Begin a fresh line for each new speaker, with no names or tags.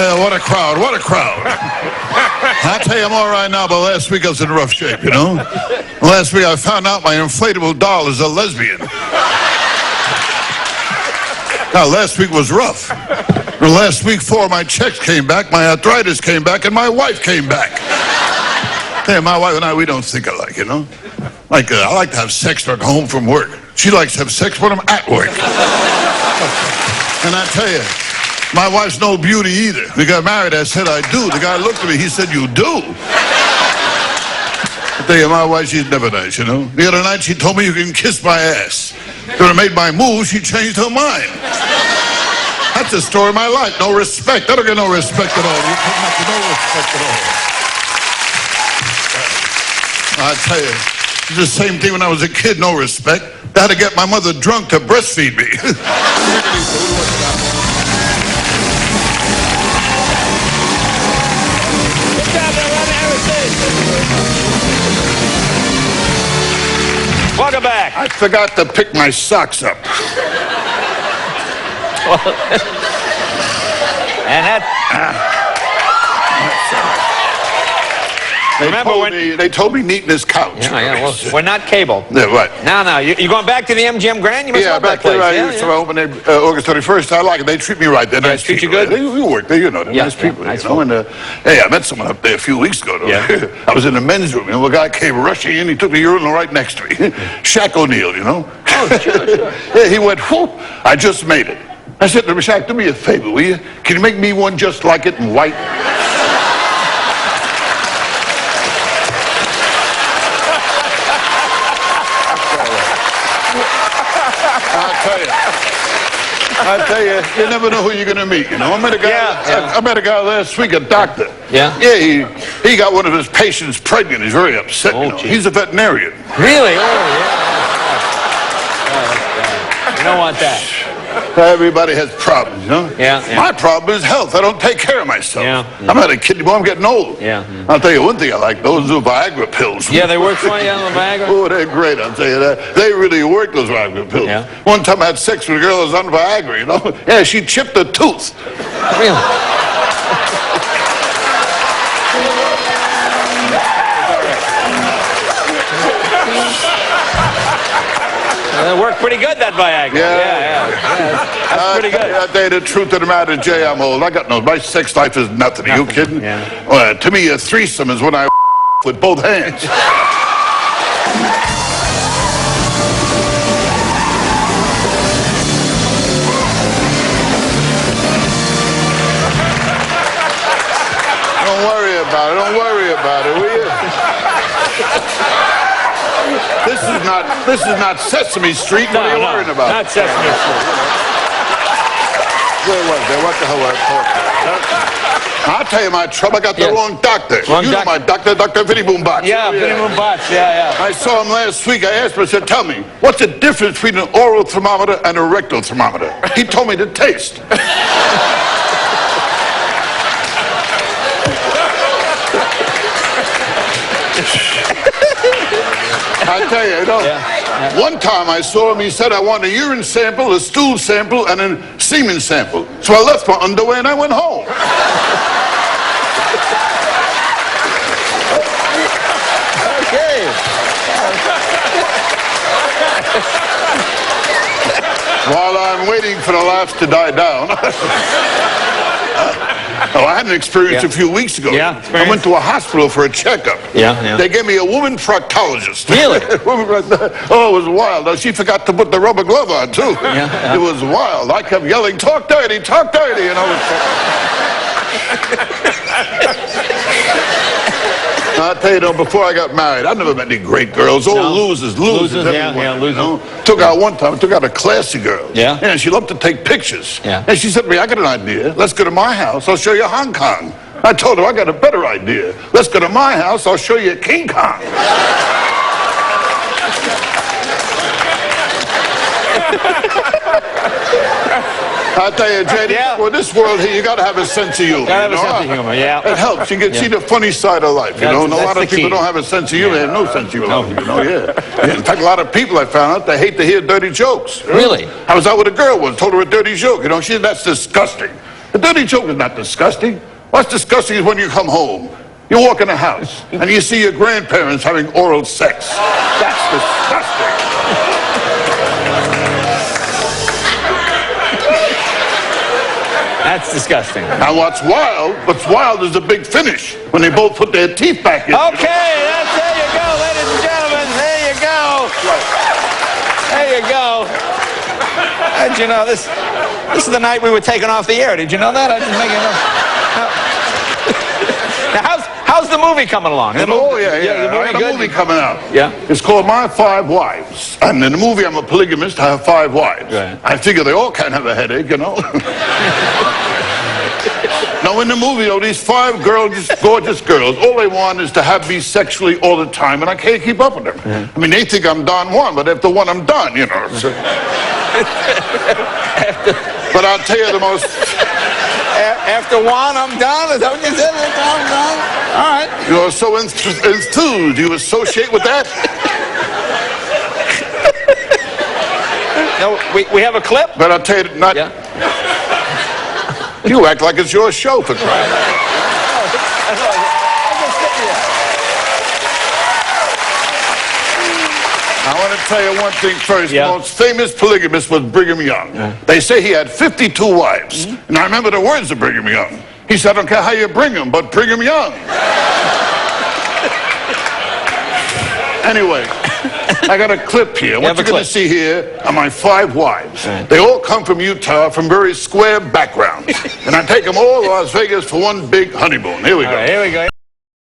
tell you, what a crowd, what a crowd. I'll tell you more right now, but last week I was in rough shape, you know? Last week I found out my inflatable doll is a lesbian. Now, last week was rough. The last week, 4 of my checks came back, my arthritis came back, and my wife came back. Hey, my wife and I, we don't think alike, you know? I like to have sex when I'm home from work. She likes to have sex when I'm at work. And I tell you, my wife's no beauty either. We got married, I said I do. The guy looked at me, he said, you do? I tell you, my wife, she's never nice, you know? The other night, she told me you can kiss my ass. When I made my move, she changed her mind. That's the story of my life. No respect. I don't get no respect at all. You come up with no respect at all. I tell you, it's the same thing when I was a kid, no respect. I had to get my mother drunk to breastfeed me.
Welcome back.
I forgot to pick my socks up.
And that...
They told me neatness counts.
Yeah, well, we're not cable.
Yeah, what?
No, you going back to the MGM Grand? You must love
back
that place.
there. So I opened August 31st. I like it. They treat me right. They're nice
treat you
people.
good?
They work there, you know. They're nice people.
Nice
you know? And, hey, I met someone up there a few weeks ago.
Yeah.
I was in the men's room. You know, a guy came rushing in. He took the urinal right next to me. Shaq O'Neal, you know.
Oh, sure.
Yeah, he went, whoop, I just made it. I said to him, Shaq, do me a favor, will you? Can you make me one just like it in white? I tell you, you never know who you're going to meet, you know. I met a guy last week, a doctor.
Yeah?
Yeah, he got one of his patients pregnant. He's very upset, you know. He's a veterinarian.
Really? Oh, yeah. You don't want that.
Everybody has problems, you know?
Yeah.
My problem is health. I don't take care of myself.
Yeah.
I'm not a kid, boy. I'm getting old.
Yeah.
I'll tell you one thing I like. Those are Viagra pills.
Yeah, they work for you on the Viagra?
Oh, they're great, I'll tell you that. They really work, those Viagra pills.
Yeah.
One time I had sex with a girl that was on Viagra, you know? Yeah, she chipped a tooth.
Really? It worked pretty good, that Viagra. Yeah. That's pretty good.
I'll tell you the truth of the matter, Jay, I'm old. I got my sex life is nothing. Are you kidding?
Yeah.
Well, to me, a threesome is when I with both hands. Don't worry about it, will you? This is not Sesame Street. What are you worrying about?
Not Sesame Street.
Where was they? What the hell was I talking about? I'll tell you my trouble. I got the wrong doctor. You know my doctor, Dr. Vinny Boombox.
Yeah, Vinny Boombox. Yeah.
I saw him last week. I asked him, I said, tell me, what's the difference between an oral thermometer and a rectal thermometer? He told me the taste. I tell you, one time I saw him, he said, I want a urine sample, a stool sample, and a semen sample. So I left my underwear and I went home.
Okay.
While I'm waiting for the laughs to die down. I had an experience a few weeks ago.
Yeah,
I went to a hospital for a checkup.
Yeah.
They gave me a woman proctologist.
Really?
Oh, it was wild. She forgot to put the rubber glove on, too.
Yeah.
It was wild. I kept yelling, talk dirty, you know. I'll tell you, though, before I got married, I never met any great girls. All losers.
Losers.
You know? Took out a classy girl.
Yeah.
And she loved to take pictures.
Yeah.
And she said to me, I got an idea. Let's go to my house. I'll show you Hong Kong. I told her, I got a better idea. Let's go to my house. I'll show you King Kong. I tell you, JD, well, this world here, you got to have a sense of humor.
Gotta have a sense of humor, yeah.
It helps. You can see the funny side of life, you know. And a lot of people don't have a sense of humor. They have no sense of humor, you know, In fact, a lot of people I found out, they hate to hear dirty jokes.
Really?
I was out with a girl once, told her a dirty joke, you know. She said, that's disgusting. A dirty joke is not disgusting. What's disgusting is when you come home, you walk in a house, and you see your grandparents having oral sex. That's disgusting.
That's disgusting.
Now what's wild is the big finish, when they both put their teeth back in.
Okay, there you go, ladies and gentlemen. There you go. There you go. Did you know this is the night we were taken off the air? Did you know that? I didn't make it up. Now, how's the movie coming along?
Yeah. I got a movie coming out.
Yeah.
It's called My 5 Wives. And in the movie, I'm a polygamist. I have 5 wives.
Right.
I figure they all kind of have a headache, you know. Now, in the movie, though, these 5 girls, just gorgeous girls, all they want is to have me sexually all the time, and I can't keep up with them. I mean, they think I'm Don Juan, but after one, I'm done, you know. So. But I'll tell you the most...
After one, I'm done? Is that what you said? I'm done? All right.
You are so enthused. You associate with that?
No, we have a clip?
But I'll tell you, not...
Yeah.
You act like it's your show, for crying out loud. I want to tell you one thing first.
Yeah.
The most famous polygamist was Brigham Young. Yeah. They say he had 52 wives. Mm-hmm. And I remember the words of Brigham Young. He said, I don't care how you bring them, but Brigham Young. Anyway, I got a clip here. What you're going to see here are my 5 wives. Right. They all come from Utah, from very square backgrounds. And I take them all to Las Vegas for one big honeymoon. Here we go.
All right, here we go.